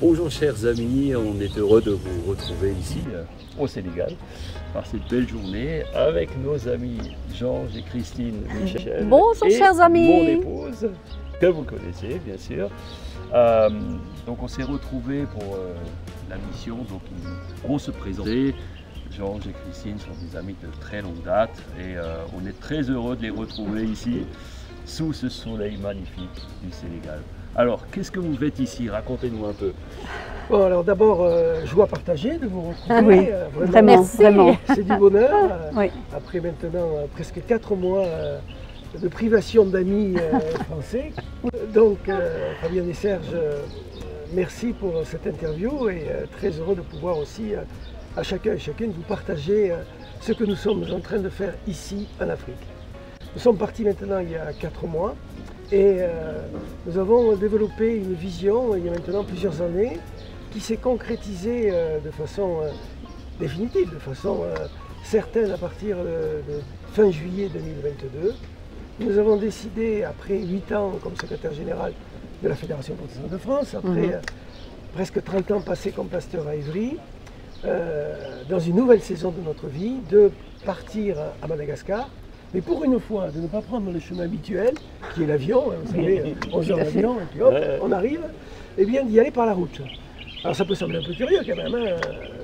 Bonjour chers amis, on est heureux de vous retrouver ici au Sénégal par cette belle journée avec nos amis Georges et Christine Michel. Bonjour et chers amis. mon épouse, que vous connaissez bien sûr. Donc on s'est retrouvés pour la mission, donc ils vont se présenter. Georges et Christine sont des amis de très longue date et on est très heureux de les retrouver ici sous ce soleil magnifique du Sénégal. Alors, qu'est-ce que vous faites ici? Racontez-nous un peu. Bon, alors d'abord, joie partagée de vous retrouver. Ah oui, vraiment, vraiment. C'est du bonheur. Oui. Après maintenant presque 4 mois de privation d'amis français. Donc, Fabien et Serge, merci pour cette interview et très heureux de pouvoir aussi à chacun et chacune vous partager ce que nous sommes en train de faire ici en Afrique. Nous sommes partis maintenant il y a 4 mois. Et nous avons développé une vision il y a maintenant plusieurs années qui s'est concrétisée de façon définitive, de façon certaine à partir de fin juillet 2022. Nous avons décidé, après 8 ans comme secrétaire général de la Fédération protestante de France, après presque 30 ans passés comme pasteur à Évry, dans une nouvelle saison de notre vie, de partir à Madagascar. Mais pour une fois, de ne pas prendre le chemin habituel, qui est l'avion, vous savez, 11 heures d'avion, et puis hop, on arrive, et bien d'y aller par la route. Alors ça peut sembler un peu curieux quand même, hein,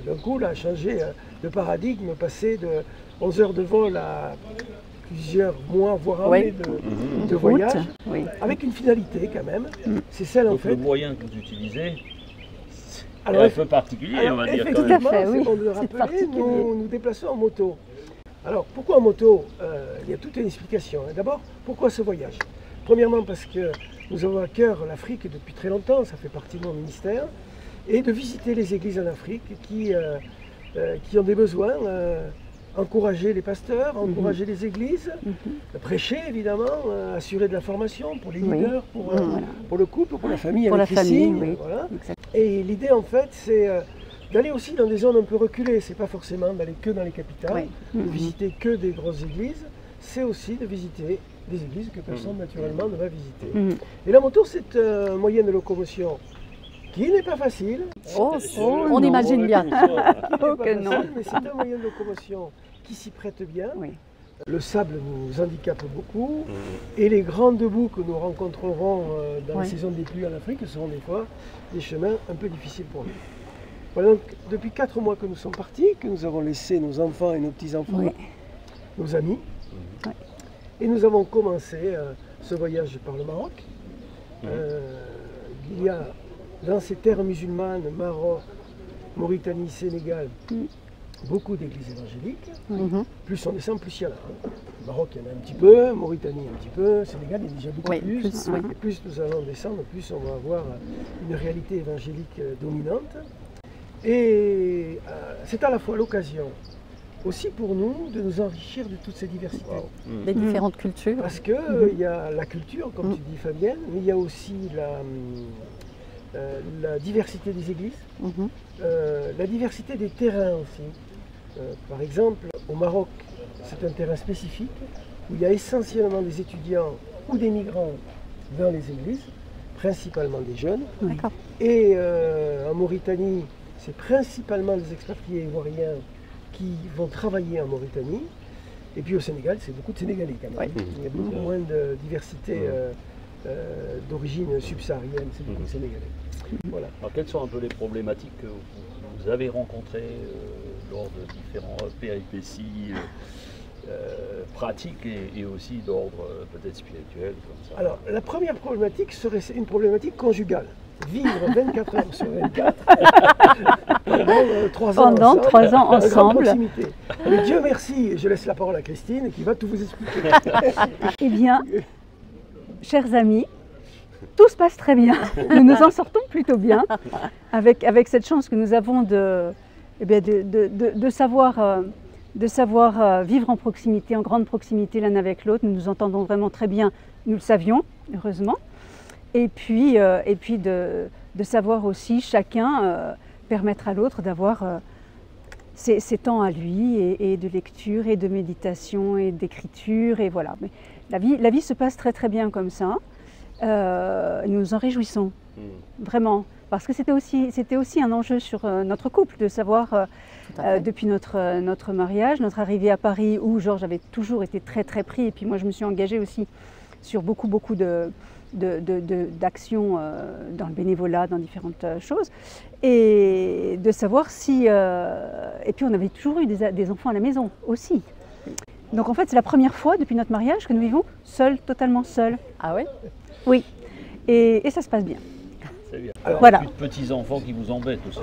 d'un coup, là, changer de paradigme, passer de 11 heures de vol à plusieurs mois, voire années de voyage, avec une finalité quand même, c'est celle en fait... Le moyen que vous utilisez, alors, un peu particulier, on va dire quand même. Effectivement, c'est bon de le rappeler, nous nous déplaçons en moto. Alors, pourquoi en moto? Il y a toute une explication. D'abord, pourquoi ce voyage? Premièrement, parce que nous avons à cœur l'Afrique depuis très longtemps, ça fait partie de mon ministère, et de visiter les églises en Afrique qui ont des besoins, encourager les pasteurs, encourager les églises, prêcher évidemment, assurer de la formation pour les leaders, pour le couple, pour la famille, pour avec la famille, signes, voilà. Et l'idée en fait, c'est d'aller aussi dans des zones un peu reculées. C'est pas forcément d'aller que dans les capitales, de visiter que des grosses églises, c'est aussi de visiter des églises que personne naturellement ne va visiter. Et la moto, c'est un moyen de locomotion qui n'est pas facile. On imagine bien. Mais c'est un moyen de locomotion qui s'y prête bien. Le sable nous handicape beaucoup et les grandes boues que nous rencontrerons dans la saison des pluies en Afrique seront des fois des chemins un peu difficiles pour nous. Voilà, donc, depuis 4 mois que nous sommes partis, que nous avons laissé nos enfants et nos petits-enfants, nos amis, et nous avons commencé ce voyage par le Maroc. Il y a dans ces terres musulmanes, Maroc, Mauritanie, Sénégal, beaucoup d'églises évangéliques. Plus on descend, plus il y en a. Maroc, il y en a un petit peu, Mauritanie un petit peu, Sénégal, il y a déjà beaucoup plus. Et plus nous allons descendre, plus on va avoir une réalité évangélique dominante. Et c'est à la fois l'occasion aussi pour nous de nous enrichir de toutes ces diversités. Des différentes cultures. Parce qu'il y a la culture, comme tu dis Fabienne, mais il y a aussi la diversité des églises, la diversité des terrains aussi. Par exemple, au Maroc, c'est un terrain spécifique où il y a essentiellement des étudiants ou des migrants dans les églises, principalement des jeunes. Et en Mauritanie, c'est principalement des expatriés ivoiriens qui vont travailler en Mauritanie. Et puis au Sénégal, c'est beaucoup de Sénégalais quand même. Il y a beaucoup moins de diversité d'origine subsaharienne, c'est beaucoup de Sénégalais. Voilà. Alors, quelles sont un peu les problématiques que vous avez rencontrées lors de différentes péripéties pratiques et aussi d'ordre peut-être spirituel comme ça? Alors, la première problématique serait une problématique conjugale. Vivre 24 heures sur 24 pendant 3 ans ensemble. Mais Dieu merci, je laisse la parole à Christine qui va tout vous expliquer. Eh bien, chers amis, tout se passe très bien. Nous nous en sortons plutôt bien avec cette chance que nous avons de savoir vivre en proximité, en grande proximité l'un avec l'autre. Nous nous entendons vraiment très bien, nous le savions, heureusement. Et puis de savoir aussi chacun permettre à l'autre d'avoir ses temps à lui et de lecture et de méditation et d'écriture et voilà. Mais la vie se passe très très bien comme ça. Nous nous en réjouissons, vraiment. parce que c'était aussi un enjeu sur notre couple, de savoir, depuis notre mariage, notre arrivée à Paris, où Georges avait toujours été très très pris, et puis moi je me suis engagée aussi sur beaucoup d'actions dans le bénévolat, dans différentes choses, et de savoir si... et puis on avait toujours eu des enfants à la maison aussi. Donc en fait c'est la première fois depuis notre mariage que nous vivons seuls, totalement seuls. Ah oui? Oui, et ça se passe bien. C'est bien. Alors, voilà. Plus de petits-enfants qui vous embêtent aussi.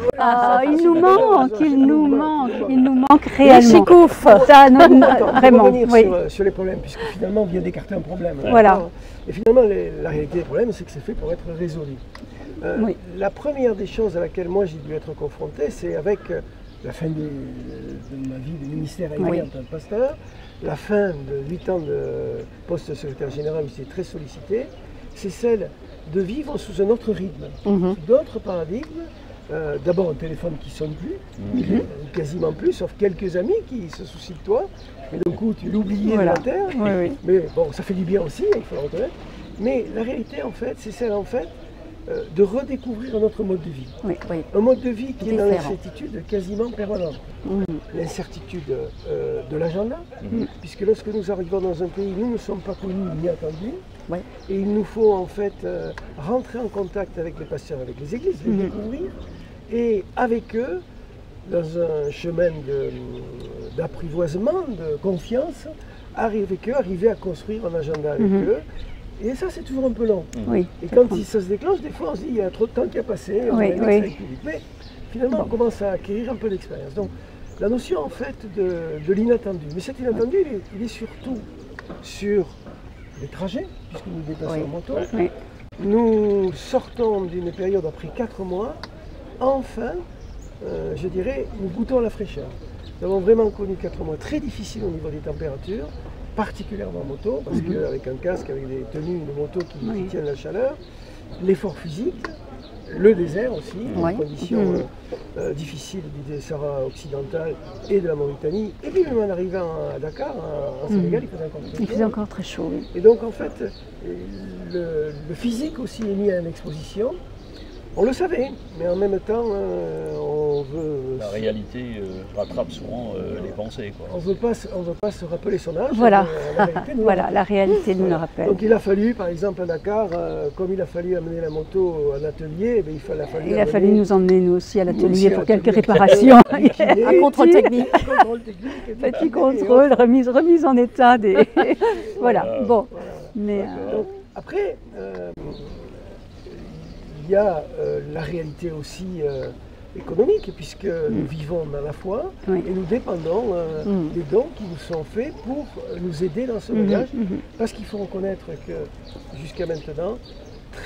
Il nous manque, il nous manque Les réellement. chicoufs. Ça, On va vraiment, revenir oui. sur les problèmes, puisque finalement on vient d'écarter un problème. Voilà. Et finalement, la réalité des problèmes, c'est que c'est fait pour être résolu. Oui. La première des choses à laquelle moi j'ai dû être confronté, c'est avec la fin de ma vie de ministère aérien en tant que pasteur, la fin de 8 ans de poste de secrétaire général où j'étais très sollicité, c'est celle de vivre sous un autre rythme, sous d'autres paradigmes. D'abord un téléphone qui ne sonne plus, quasiment plus, sauf quelques amis qui se soucient de toi. Et d'un coup, tu l'oubliais de la terre. Oui, oui. Mais bon, ça fait du bien aussi, il faut le reconnaître. Mais la réalité, en fait, c'est celle de redécouvrir un autre mode de vie. Oui. Un mode de vie qui est dans Différent. l'incertitude quasiment permanente. L'incertitude de l'agenda, puisque lorsque nous arrivons dans un pays, nous ne sommes pas connus ni attendus. Oui. Et il nous faut en fait rentrer en contact avec les pasteurs, avec les églises, les découvrir, et avec eux, dans un chemin d'apprivoisement, de confiance, arriver à construire un agenda avec eux. Et ça, c'est toujours un peu long. Oui, Et quand ça se déclenche, des fois, on se dit il y a trop de temps qui a passé, on Oui, aimerait que ça oui. aille plus vite. Mais finalement, on commence à acquérir un peu d'expérience. Donc, la notion en fait de l'inattendu. Mais cet inattendu, il est surtout sur les trajets, puisque nous nous déplaçons en moto. Oui. Nous sortons d'une période après 4 mois, enfin, je dirais, nous goûtons à la fraîcheur. Nous avons vraiment connu 4 mois très difficiles au niveau des températures, particulièrement en moto, parce qu'avec un casque, avec des tenues de moto qui tiennent la chaleur, l'effort physique, le désert aussi, les conditions difficiles du Sahara occidental et de la Mauritanie, et puis même en arrivant à Dakar, en Sénégal, Il faisait encore très chaud. Oui. et donc en fait, le physique aussi est mis à l'exposition. On le savait, mais en même temps, on veut. La réalité rattrape souvent les pensées, quoi. On veut pas se rappeler son âge. Voilà. Mais la réalité nous Voilà, la réalité nous le rappelle. Donc il a fallu, par exemple à Dakar, comme il a fallu amener la moto à l'atelier, eh bien, Il a fallu nous emmener nous aussi à nous l'atelier aussi à pour quelques l'atelier. réparations. Un contrôle technique. Contrôle technique. Petit contrôle, remise en état des. Voilà, bon. Mais Donc, après, il y a la réalité aussi économique, puisque nous vivons dans la foi et nous dépendons des dons qui nous sont faits pour nous aider dans ce voyage. Parce qu'il faut reconnaître que jusqu'à maintenant,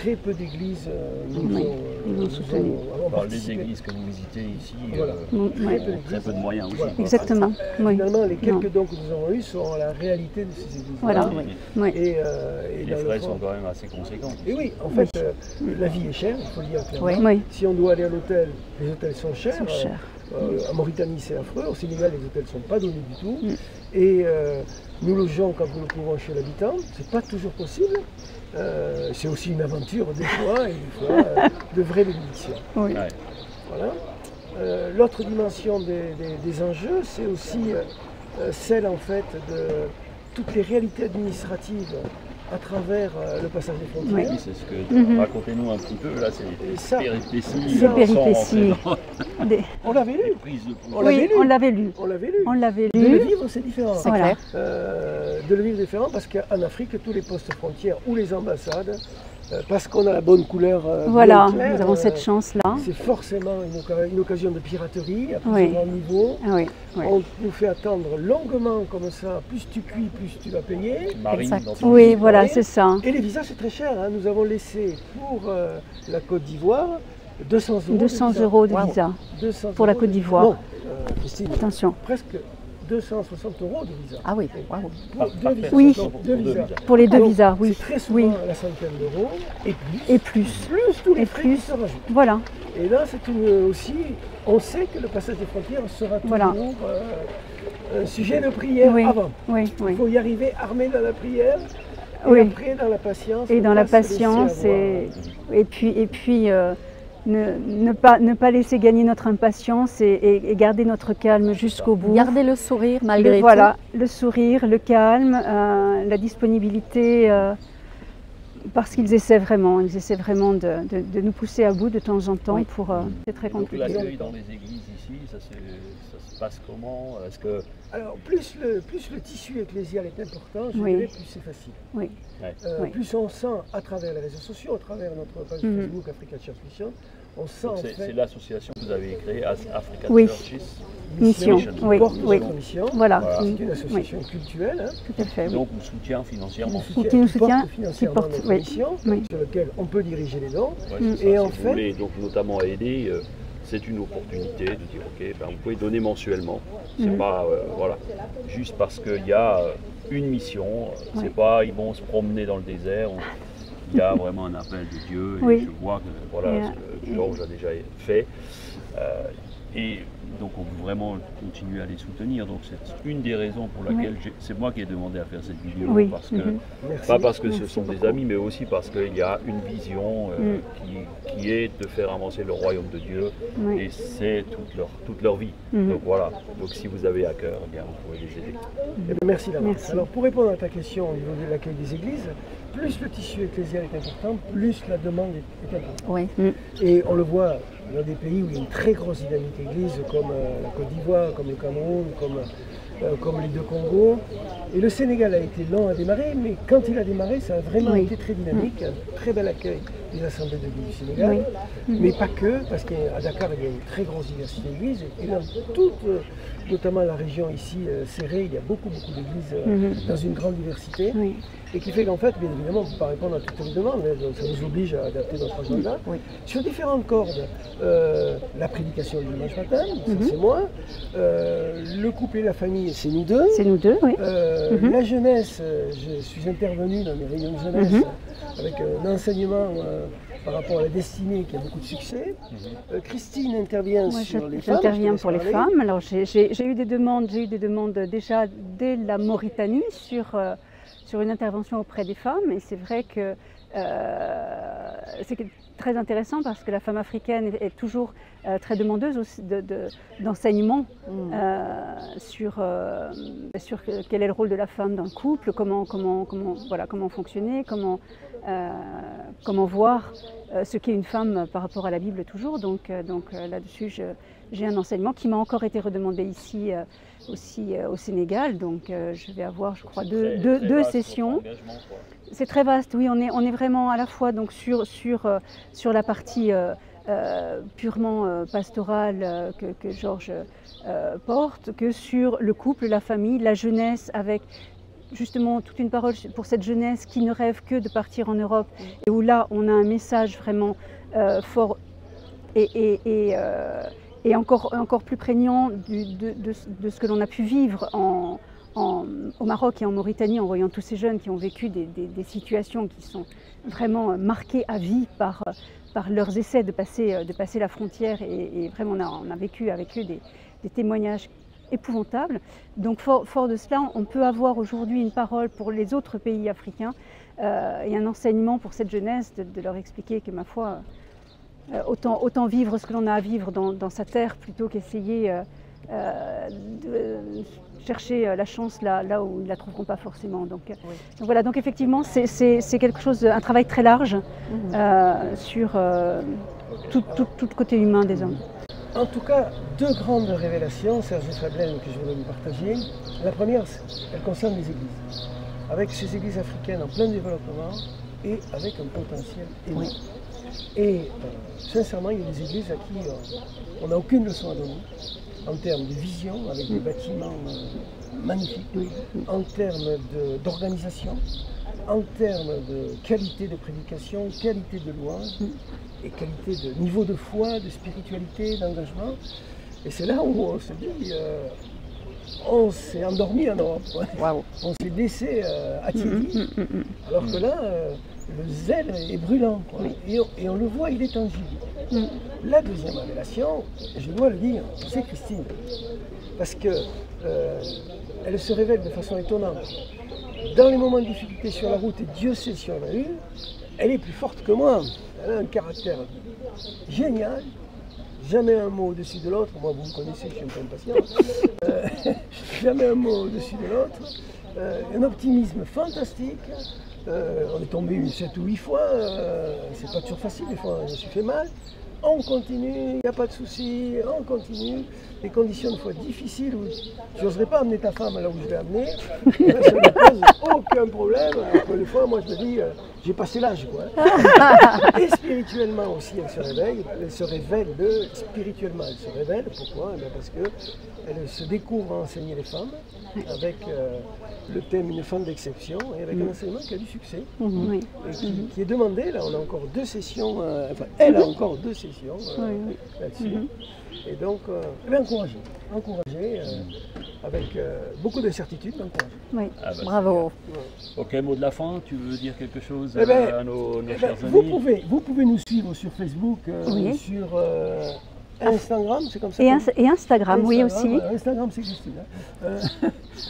très peu d'églises nous ont soutenu. Les églises que vous visitez ici, Voilà. très peu de moyens aussi. quoi. exactement. Oui. Finalement, les quelques dons que nous avons eus sont la réalité de ces églises. Voilà. Oui. Et Les dans le frais fond- sont quand même assez conséquents. Et oui, en fait, la vie est chère, il faut le dire clairement. Oui. Oui. Si on doit aller à l'hôtel, les hôtels sont chers. Ils sont chers. En Mauritanie, c'est affreux. Au Sénégal, les hôtels ne sont pas donnés du tout. Et nous logeons quand nous le pouvons chez l'habitant. Ce n'est pas toujours possible. C'est aussi une aventure des fois, et des fois de vraies bénédictions. Oui. Ouais. Voilà. L'autre dimension des enjeux, c'est aussi celle en fait de toutes les réalités administratives à travers le passage des frontières. Oui, c'est ce que racontez-nous un petit peu là, c'est Et ça, péripéties. Ces sans péripéties. rentrer dans Des- on l'avait lu. les prises de pouvoir. On l'avait Oui, lu. on l'avait lu. On l'avait lu. On l'avait De le lu. vivre, c'est différent. C'est Voilà. clair. De le vivre différent parce qu'en Afrique, tous les postes frontières ou les ambassades, parce qu'on a la bonne couleur Voilà, bleu clair, nous avons cette chance-là. c'est forcément une occasion de piraterie à plus Oui. grand niveau. Ah oui, oui. On nous fait attendre longuement comme ça, plus tu cuis, plus tu vas payer. Marine Exact. dans son Oui, pays. voilà, c'est ça. Et les visas, c'est très cher. Hein. Nous avons laissé pour la Côte d'Ivoire 200 euros 200 de visa. euros de Wow. visa. 200 pour la euros Côte de- d'Ivoire. Non, Christine, Attention. presque 260 euros de visa. Ah oui, waouh. Pour Par deux visas. Oui. personne, pour Deux deux visas. visas. Pour les deux Donc, visas, oui. C'est très souvent Oui. à la centaine d'euros et Et plus. tous les Et frais plus. qui se rajoutent. Voilà. Et là, c'est aussi, on sait que le passage des frontières sera toujours Voilà. un sujet de prière Oui. avant. Oui, Il oui. faut y arriver armé dans la prière et Oui. après dans la patience. Et faut dans pas la se laisser patience avoir. et puis ne pas laisser gagner notre impatience et garder notre calme jusqu'au bout. Garder le sourire malgré tout. Voilà, le sourire, le calme, la disponibilité, parce qu'ils essaient vraiment de nous pousser à bout de temps en temps. C'est très compliqué. Donc l'accueil dans les églises ici, ça se passe comment? Est-ce que... Alors plus le tissu ecclésial est important, je dirais, plus c'est facile. Oui. Plus on sent à travers les réseaux sociaux, à travers notre page Facebook Africa Church Mission, on sent donc c'est l'association que vous avez créée, Africa Churches Mission, qui porte notre mission. Voilà. C'est une association cultuelle. Tout à fait. Donc vous soutient financièrement. Qui nous soutient, qui porte notre mission, sur lequel on peut diriger les dons. Et en fait, vous voulez donc notamment aider, c'est une opportunité de dire ok, ben, vous pouvez donner mensuellement. C'est pas voilà, juste parce qu'il y a une mission. C'est pas ils vont se promener dans le désert. Il y a vraiment un appel de Dieu et je vois que voilà ce que Georges a déjà fait. Et donc on veut vraiment continuer à les soutenir. Donc c'est une des raisons pour laquelle c'est moi qui ai demandé à faire cette vidéo. Parce que, pas parce que ce sont des amis, mais aussi parce qu'il y a une vision qui est de faire avancer le royaume de Dieu. Et c'est toute leur vie. Donc voilà, donc si vous avez à cœur, eh bien, vous pouvez les aider. Eh bien, merci d'avance. Alors pour répondre à ta question au niveau de l'accueil des églises, plus le tissu ecclésial est important, plus la demande est importante. Oui. Et on le voit dans des pays où il y a une très grosse dynamique église, comme la Côte d'Ivoire, comme le Cameroun, comme les deux Congos. Et le Sénégal a été lent à démarrer, mais quand il a démarré, ça a vraiment été très dynamique. Un très bel accueil des assemblées d'église du Sénégal. Mais pas que, parce qu'à Dakar, il y a une très grosse diversité d'églises. Et dans toute, notamment la région ici, Serré, il y a beaucoup d'églises dans une grande diversité. Et qui fait qu'en fait, bien évidemment, on ne peut pas répondre à toutes les demandes, donc ça nous oblige à adapter notre agenda. Sur différentes cordes, la prédication du dimanche matin, ça c'est moi. Le couple et la famille, c'est nous deux. C'est nous deux, oui. La jeunesse, je suis intervenu dans les réunions de jeunesse avec un enseignement par rapport à la destinée qui a beaucoup de succès. Christine intervient sur les femmes. J'interviens pour les femmes. Alors j'ai eu des demandes déjà dès la Mauritanie sur une intervention auprès des femmes, et c'est vrai que c'est très intéressant parce que la femme africaine est toujours très demandeuse aussi d'enseignement sur quel est le rôle de la femme dans le couple, comment fonctionner, comment voir ce qu'est une femme par rapport à la Bible toujours. Donc là-dessus, j'ai un enseignement qui m'a encore été redemandé ici aussi au Sénégal. Donc je vais avoir, je crois, deux sessions. C'est très vaste, oui, on est vraiment à la fois donc, sur la partie purement pastorale que Georges porte, que sur le couple, la famille, la jeunesse, avec justement toute une parole pour cette jeunesse qui ne rêve que de partir en Europe, et où là on a un message vraiment fort et encore plus prégnant de ce que l'on a pu vivre au Maroc et en Mauritanie, en voyant tous ces jeunes qui ont vécu des situations qui sont vraiment marquées à vie par leurs essais de passer la frontière, et vraiment on a vécu avec eux des témoignages épouvantables. Donc fort de cela, on peut avoir aujourd'hui une parole pour les autres pays africains et un enseignement pour cette jeunesse de leur expliquer que, ma foi, autant vivre ce que l'on a à vivre dans sa terre plutôt qu'essayer de chercher la chance là où ils ne la trouveront pas forcément. Donc voilà, donc effectivement c'est quelque chose, un travail très large sur tout côté humain des hommes. En tout cas, deux grandes révélations, Serge Fablin, que je voudrais vous partager. La première, elle concerne les églises, avec ces églises africaines en plein développement et avec un potentiel énorme. Et sincèrement, il y a des églises à qui on n'a aucune leçon à donner, en termes de vision, avec des bâtiments magnifiques, en termes d'organisation, en termes de qualité de prédication, qualité de louange, et qualité de niveau de foi, de spiritualité, d'engagement. Et c'est là où on se dit, on s'est endormi en Europe. Wow. On s'est laissé attirer, alors que là, le zèle est brûlant, quoi. Et on le voit, il est tangible. La deuxième révélation, je dois le dire, c'est Christine. Parce que elle se révèle de façon étonnante. Dans les moments de difficulté sur la route, et Dieu sait si on a eu, elle est plus forte que moi. Elle a un caractère génial. Jamais un mot au-dessus de l'autre. Moi, vous me connaissez, je suis un peu impatient. Jamais un mot au-dessus de l'autre. Un optimisme fantastique. On est tombé 7 ou 8 fois. C'est pas toujours facile, des fois, je me suis fait mal. On continue, il n'y a pas de souci, on continue. Les conditions des fois difficiles, où je n'oserais pas amener ta femme là où je l'ai amenée. Ça ne pose aucun problème. Après, des fois, moi je me dis, j'ai passé l'âge, quoi. Et spirituellement aussi, elle se réveille. Elle se révèle spirituellement. Elle se révèle. Pourquoi? Eh bien parce qu'elle se découvre à enseigner les femmes avec le thème Une femme d'exception et avec un enseignement qui a du succès. Oui. Et qui est demandé. Là, on a encore 2 sessions. Enfin, elle a encore 2 sessions là-dessus. Et donc, encourager avec beaucoup d'incertitudes, encourager. Oui. Ah bah, Bravo. Ok, mot de la fin, tu veux dire quelque chose Eh ben, à nos chers vous amis? pouvez nous suivre sur Facebook, Oui. sur Instagram, c'est comme ça. Et Instagram, oui aussi. Voilà, Instagram, c'est Christine.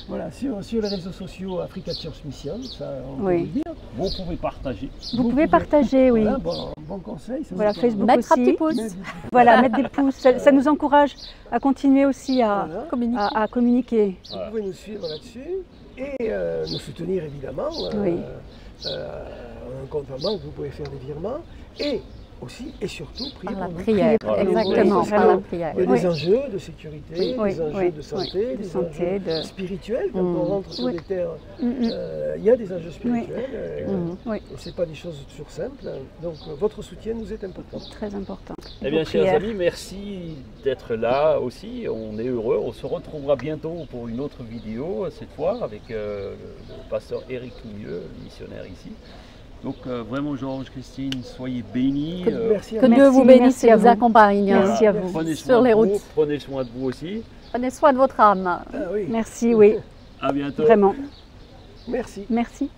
Voilà, sur les réseaux sociaux, Africa Church Mission, ça on peut Oui. vous le dire. Vous pouvez partager. Vous pouvez partager, oui. Voilà, bon conseil. Ça Voilà, vous Facebook Mettre un aussi. petit pouce. Voilà, mettre des pouces. Ça nous encourage à continuer aussi Voilà. à communiquer. Vous pouvez nous suivre là-dessus et nous soutenir évidemment. Oui. Un compte en banque, vous pouvez faire des virements et aussi et surtout prier Par la pour nous. prière, Voilà. exactement, Oui, par la prière. Il y a Oui. des enjeux de sécurité, Oui, des enjeux oui, de santé, oui, de des santé, enjeux de- spirituels. Quand on rentre sur Oui. des terres, Mm, mm. il y a des enjeux spirituels. Oui, Et ce n'est pas des choses toujours simples. Donc votre soutien nous est important. très important. Eh bien, Vos chers prières. amis, merci d'être là aussi. On est heureux. On se retrouvera bientôt pour une autre vidéo, cette fois avec le pasteur Éric Toumieux, missionnaire ici. Donc vraiment, Georges, Christine, soyez bénis. Merci à Que vous. Dieu Merci, vous bénisse merci et à vous vous. accompagne Merci à vous. Prenez sur soin les de vous, routes. prenez soin de vous aussi. Prenez soin de votre âme. Ah oui. Merci, oui, À bientôt. vraiment. Merci. Merci.